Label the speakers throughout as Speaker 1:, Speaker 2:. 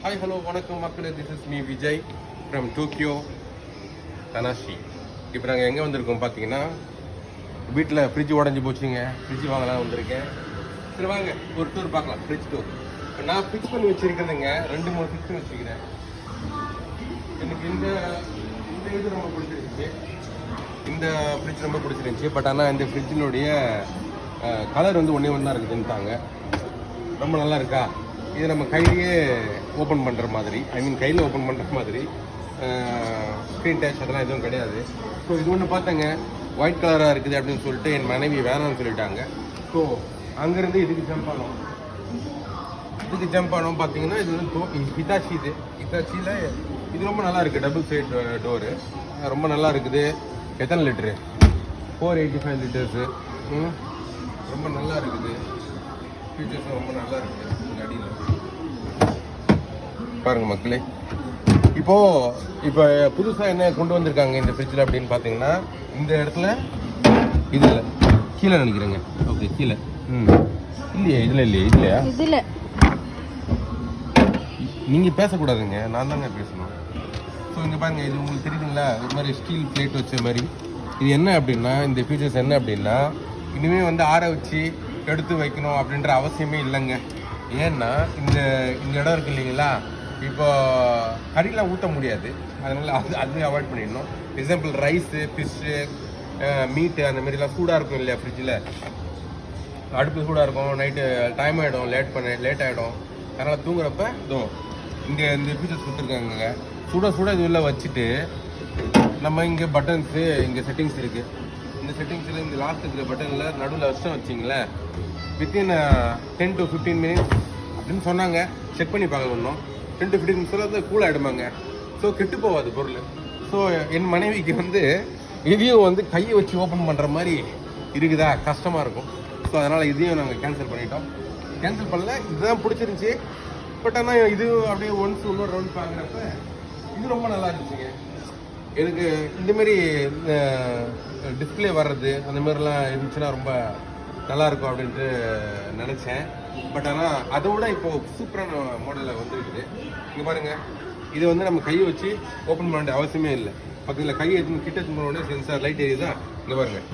Speaker 1: Hi hello வணக்கம் மக்களே, this is me Vijay from Tokyo Tanashi. இப்போ நாங்கள் எங்கே வந்திருக்கோம் பார்த்தீங்கன்னா, வீட்டில் ஃப்ரிட்ஜ் உடஞ்சி போச்சுங்க. ஃப்ரிட்ஜ் வாங்கலாம் வந்திருக்கேன். சரி வாங்க ஒரு டூர் பார்க்கலாம், ஃப்ரிட்ஜ் டூர். இப்போ நான் ஃபிக்ஸ் பண்ணி வச்சுருக்கிறேங்க, 2-3 ஃபிக்ஸ் பண்ணி வச்சுக்கிறேன். எனக்கு இந்த இது ரொம்ப பிடிச்சிருந்துச்சு, இந்த ஃப்ரிட்ஜ் ரொம்ப பிடிச்சிருந்துச்சி. பட் ஆனால் இந்த ஃப்ரிட்ஜினுடைய கலர் வந்து ஒன்றே ஒன்றா இருக்குதுன்ட்டாங்க. ரொம்ப நல்லா இருக்கா, இது நம்ம கையிலேயே ஓப்பன் பண்ணுற மாதிரி, கையில் ஓப்பன் பண்ணுற மாதிரி, ஸ்க்ரீன் டச் அதெல்லாம் எதுவும் கிடையாது. ஸோ இது ஒன்று பார்த்தேங்க, ஒயிட் கலராக இருக்குது அப்படின்னு சொல்லிட்டு என் மனைவி வேணாம்னு சொல்லிட்டாங்க. ஸோ அங்கேருந்து இதுக்கு ஜம்ப் ஆனோம். பார்த்தீங்கன்னா இது வந்து ஹிதாச்சி. ஹிதாச்சியில் இது ரொம்ப நல்லா இருக்குது, டபுள் சைட் டோரு ரொம்ப நல்லா இருக்குது. எத்தனை லிட்டரு? 485 லிட்டர்ஸு. ரொம்ப நல்லா இருக்குது, ஃபீச்சர்ஸும் ரொம்ப நல்லா இருக்குது. இந்த அடியில் பாருங்க மக்களே. இப்போ புதுசாக என்ன கொண்டு வந்திருக்காங்க இந்த ஃப்ரிட்ஜில் அப்படின்னு பார்த்தீங்கன்னா, இந்த இடத்துல இதில் கீழே நினைக்கிறேங்க. ஓகே, கீழே இல்லையே, இதில் நீங்கள் பேசக்கூடாதுங்க, நான் தாங்க பேசணும். ஸோ இங்கே பாருங்கள், இது உங்களுக்கு தெரியுதுங்களா, இது மாதிரி ஸ்டீல் பிளேட் வச்ச மாதிரி. இது என்ன அப்படின்னா, இந்த ஃபீச்சர்ஸ் என்ன அப்படின்னா, இனிமேல் வந்து ஆற வச்சு எடுத்து வைக்கணும் அப்படின்ற அவசியமே இல்லைங்க. ஏன்னா இந்த இடம் இருக்குது இல்லைங்களா, இப்போ கறிலாம் ஊற்ற முடியாது, அதனால் அதுவே அவாய்ட் பண்ணிடணும். எக்ஸாம்பிள் ரைஸு, ஃபிஷ்ஷு, மீட்டு அந்த மாதிரிலாம் சூடாக இருக்கும் இல்லையா ஃப்ரிட்ஜில், அடுப்பு சூடாக இருக்கும், நைட்டு டைம் ஆகிடும், லேட் ஆகிடும். அதனால் தூங்குறப்ப இங்கே இந்த ஃபீச்சர்ஸ் கொடுத்துருக்காங்க. சுட இது உள்ள வச்சுட்டு நம்ம இங்கே பட்டன்ஸு, இங்கே செட்டிங்ஸ் இருக்குது. இந்த செட்டிங்ஸில் இந்த லாஸ்ட் இருக்கிற பட்டனில் நடுவில் வருஷம் வச்சிங்களேன், வித்தின் 10 to 15 மினிட்ஸ் அப்படின்னு சொன்னாங்க. செக் பண்ணி பார்க்க இன்னும் 10 to 15 மினிட்ஸில் வந்து கூல் ஆகிடுமாங்க. ஸோ கெட்டு போகாது பொருள். ஸோ என் மனைவிக்கு வந்து இதையும் வந்து கையை வச்சு ஓப்பன் பண்ணுற மாதிரி இருக்குதா, கஷ்டமாக இருக்கும். ஸோ அதனால் இதையும் நாங்கள் கேன்சல் பண்ணிட்டோம். கேன்சல் பண்ணல, இதுதான் பிடிச்சிருந்துச்சி. பட் ஆனால் இது அப்படியே இன்னொரு ரவுண்ட் பார்க்குறப்ப இது ரொம்ப நல்லா இருந்துச்சுங்க. எனக்கு இந்தமாரி டிஸ்பிளே வர்றது அந்த மாதிரிலாம் இருந்துச்சுன்னா ரொம்ப நல்லாயிருக்கும் அப்படின்ட்டு நினச்சேன். பட் ஆனால் அதை விட இப்போது சூப்பரான மாடலில் வந்துருக்குது. இங்கே பாருங்கள், இது வந்து நம்ம கையை வச்சு ஓப்பன் பண்ண வேண்டிய அவசியமே இல்லை. பக்கத்தில் கையை கிட்ட போனோடனே சென்சார் லைட் எரியுதா, இங்கே பாருங்கள்.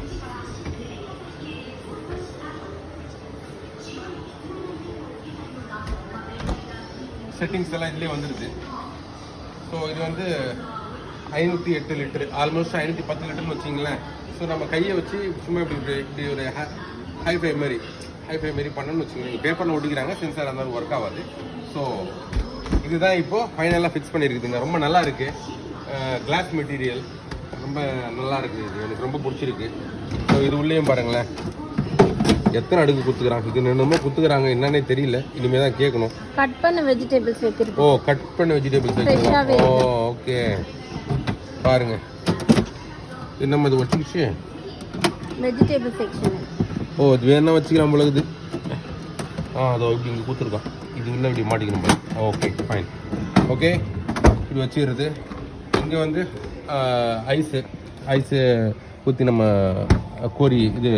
Speaker 1: செட்டிங்ஸ் எல்லாம் இதுலேயே வந்துடுது. ஸோ இது வந்து 508 லிட்டரு, ஆல்மோஸ்ட் 510 லிட்டர்னு வச்சிங்களேன். ஸோ நம்ம கையை வச்சு சும்மா இப்படி ஒரு ஹைஃபை மாரி பண்ணணும்னு வச்சுக்கோங்க. பேப்பரில் ஒட்டிக்கிறாங்க, சென்சார் அந்த ஒர்க் ஆகாது. ஸோ இதுதான் இப்போது ஃபைனலாக ஃபிக்ஸ் பண்ணியிருக்குதுங்க. ரொம்ப நல்லா இருக்குது, கிளாஸ் மெட்டீரியல் ரொம்ப நல்லா இருக்குது. இது எனக்கு ரொம்ப பிடிச்சிருக்கு. ஸோ இது உள்ளேயும் பாருங்களேன், எத்தனை அடுக்கு குத்துக்கிறாங்க. இது என்னமோ குத்துக்கிறாங்க, என்னன்னே தெரியல, இனிமேல் தான் கேட்கணும்.
Speaker 2: கட் பண்ண வெஜிடபிள்ஸ் வைக்கிறது.
Speaker 1: கட் பண்ண வெஜிடபிள்ஸ் வைக்கலாம். ஓகே பாருங்க, என்னம்மா இது வச்சுக்கிச்சு,
Speaker 2: வெஜிடபிள் செக்ஷன்.
Speaker 1: இது வேணா வச்சுக்கலாம் பொழுது. அதோ இப்படி இங்கே கொடுத்துருக்கோம், இது இன்னும் இப்படி மாட்டிக்கணும் போய். Okay fine. ஓகே, இப்படி வச்சுக்கிறது. இங்கே வந்து ஐஸு ஊற்றி நம்ம கோரி இது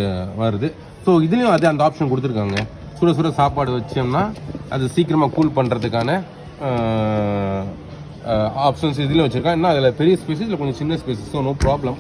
Speaker 1: வருது. ஸோ இதுலேயும் அந்த ஆப்ஷன் கொடுத்துருக்காங்க. சுட சாப்பாடு வச்சோம்னா அது சீக்கிரமாக கூல் பண்ணுறதுக்கான ஆப்ஷன்ஸ் இதுலேயும் வச்சுருக்காங்க. இன்னும் அதில் பெரிய ஸ்பேஸ், இதில் கொஞ்சம் சின்ன ஸ்பேஸ். So no problem.